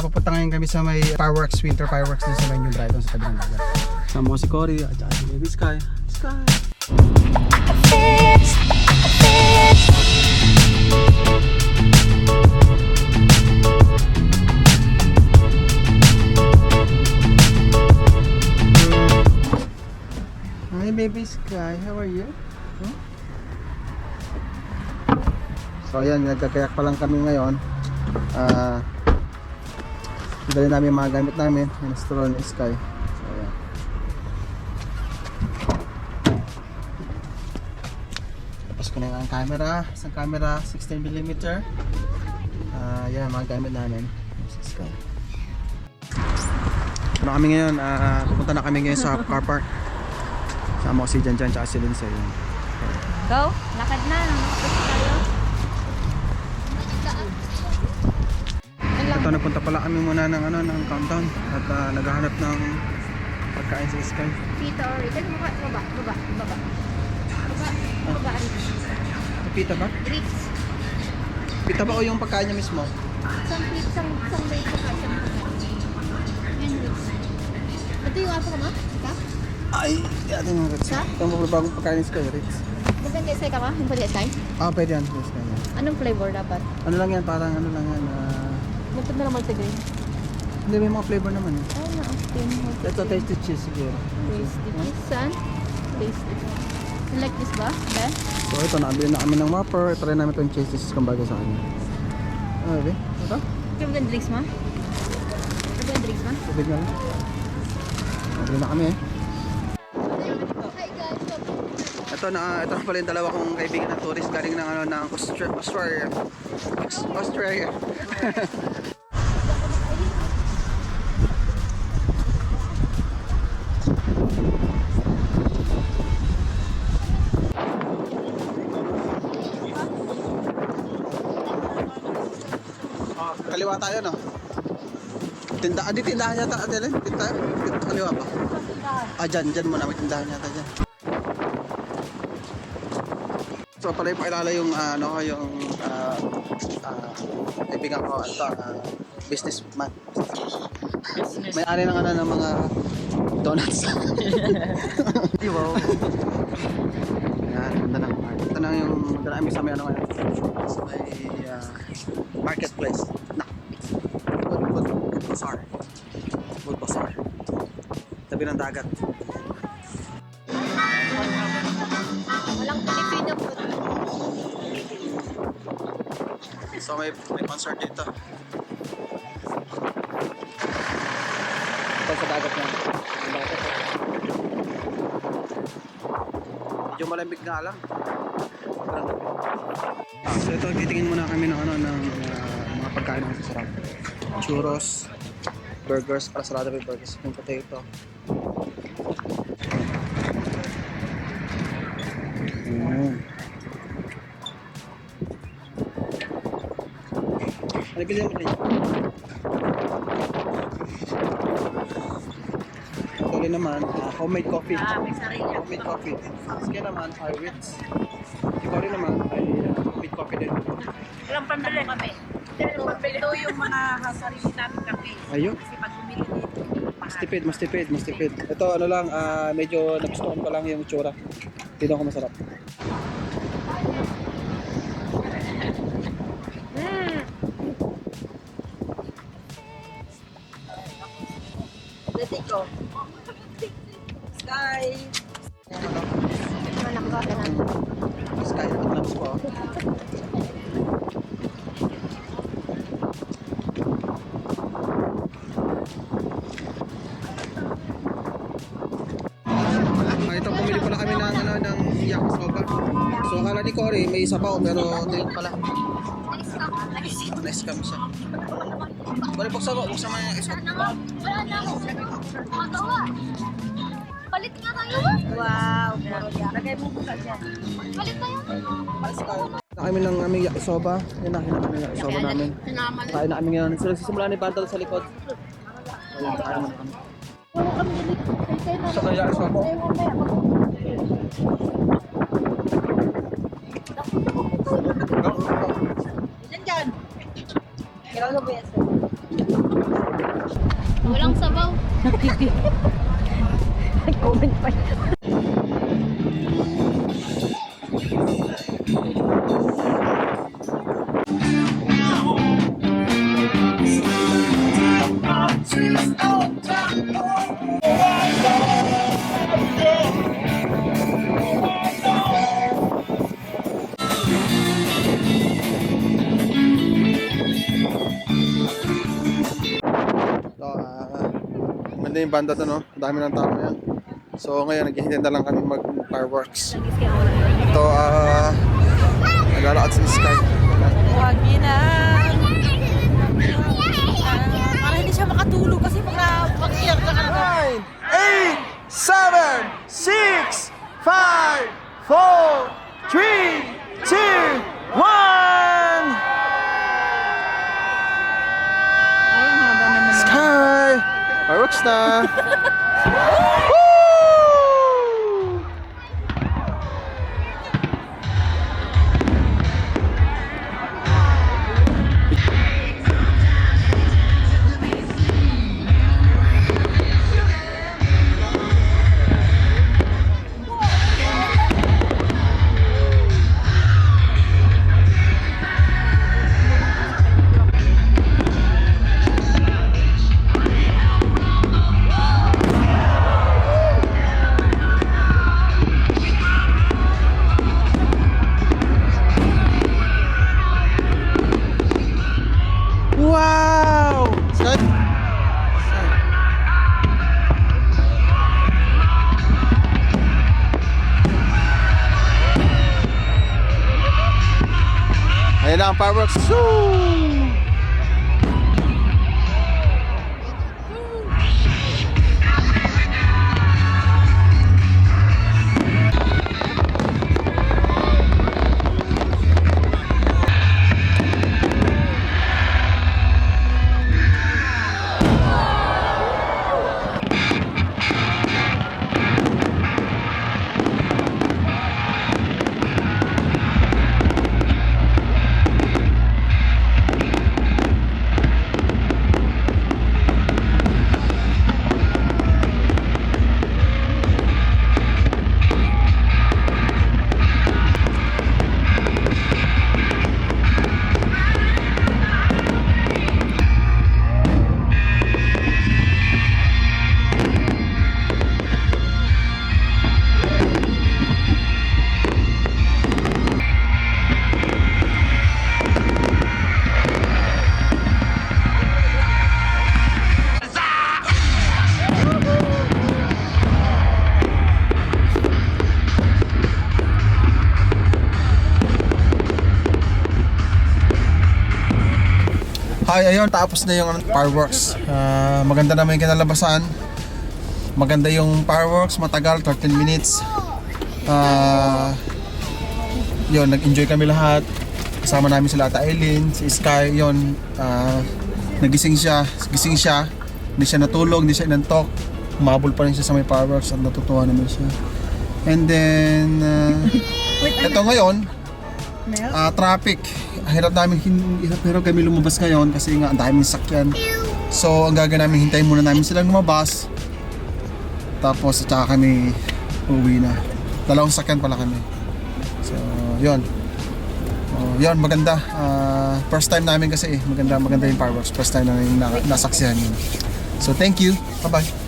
papunta ngayon kami sa may fireworks, winter fireworks din sa may New Brighton sa tabi ng dagat. Sama ko si Cory at saka si Baby Sky. Sky! Hi Baby Sky, how are you? Huh? So ayan, nagkakayak pa lang kami ngayon. Dali namin yung mga gamit namin. Yung stroll ni Sky. So ayan. Tapos ko na yung camera. Isang camera 16mm. Yan mga gamit namin si Sky. Ano kami ngayon? Pupunta na kami ngayon sa car park. Sama ko si Jan Jan at si Lindsay. Go, lakad na. Nakapos tayo. Ito, nagpunta pala kami muna ng countdown at naghahanap ng pagkain sa Sky. Pita or ito, baba. Pita ba? Grits. Pita ba o yung pagkain niya mismo? Isang plate pa ka. Yan, grits. Ito yung aso ka ma? Ika? Ay, atin yung Ritz. Ha? Ito ang bagong pagkain ni Sky, Ritz. Gusto yung kay ka ma? Yung pwede Sky? Pwede yan, Ritz. Anong flavor dapat? Ano lang yan, parang ano lang yan. Bukod na naman sa green. Hindi, may mga flavor naman eh. Ay, na-austin mo. Ito, tasted cheese siguro. Tasty. Saan? Tasty. You like this ba? Ben? So ito, nakabili na kami ng Whopper. Try namin itong cheese cheese kung bagay sa kanya. Okay, ito? Kaya mo drinks ma? Kaya mo drinks ma? Tubig na lang. Nakabili na kami eh. Ito na pala yung dalawa kong kaibigan na tourist galing ng Australia. Kaliwa tayo no? Tindahan yata Adeline? Kaliwa pa? Dyan muna may tindahan yata dyan. So pala yung pakilala yung kaibigan ko businessman. May-ari ng ng mga donuts. Wow. Yan, ganda ng market. Ito na yung dala sa may sa may marketplace. Food bazaar. Tabi ng dagat. Walang Filipino food. So may concert dito. Ito sa dagat na. Medyo malamig nga lang. So ito, titingin muna kami ng mga pagkain na masasarap. Churros, burgers, para sarado may burgers. Yung potato. Ano bilhin mo rin? Ito naman, homemade coffee. May sarili. Homemade coffee. Sige naman, Ritz. Ikaw rin naman, ay homemade coffee din. Walang pambili kami. Ito yung mga sarili namin kape. Ayun. Kasi pag bumili dito, Mas tipid. Ito ano lang, medyo nagustuhan ko lang yung itsura. Hindi ako masarap. Let's go. Sky. Sky na tapos po. Ito pumili pala kami ng yakisoba. So akala ni Cory may sabaw pero ito yun pala. Nice kami siya. Cory, buksan mo yung yakisoba. Wala na ako. Magawa. Palit nga tayo. Wow. Lagay mo buka dyan. Palit tayo. Kami ng aming yakisoba. Yan na, kami ng yakisoba namin. Kain na kami ngayon. So nagsisimula ni Bandal sa likod. Ayun, kain mo na kami. Sa kaya yakisoba. Dyan. Kailangan mo ba yan? Nagpipig. Nag-comment pa. So, maganda yung banda to, no? Dami ng tao yan. So, ngayon, naghihintay na lang kami mag-fireworks. Ito, naglalakad sa sky. Huwag na. Para hindi siya makatulog kasi pag-iyak ka ka. 9, 8, 7, 6, 5, 4, 3, 2, 1! Sky! Fireworks na! Woo! Wow! Sky? Ayan na ang fireworks. Woo! Hi, ayun, tapos na yung fireworks. Maganda naman yung kinalabasan. Maganda yung fireworks, matagal, 13 minutes. Yun, nag-enjoy kami lahat. Kasama namin sila Ate Eileen, si Sky, yun. Nagising siya, hindi siya natulog, hindi siya inantok. Umabol pa rin siya sa may fireworks at natutuwa naman siya. And then, ito ngayon, traffic. Hirap kami lumabas ngayon kasi nga ang daming sakyan. So ang gagawin namin, hintayin muna namin silang lumabas. Tapos tsaka kami uwi na. 2 sakyan pala kami. So yun. Yun, maganda. First time namin kasi maganda yung fireworks. First time namin nasaksihan yun. So thank you. Bye bye.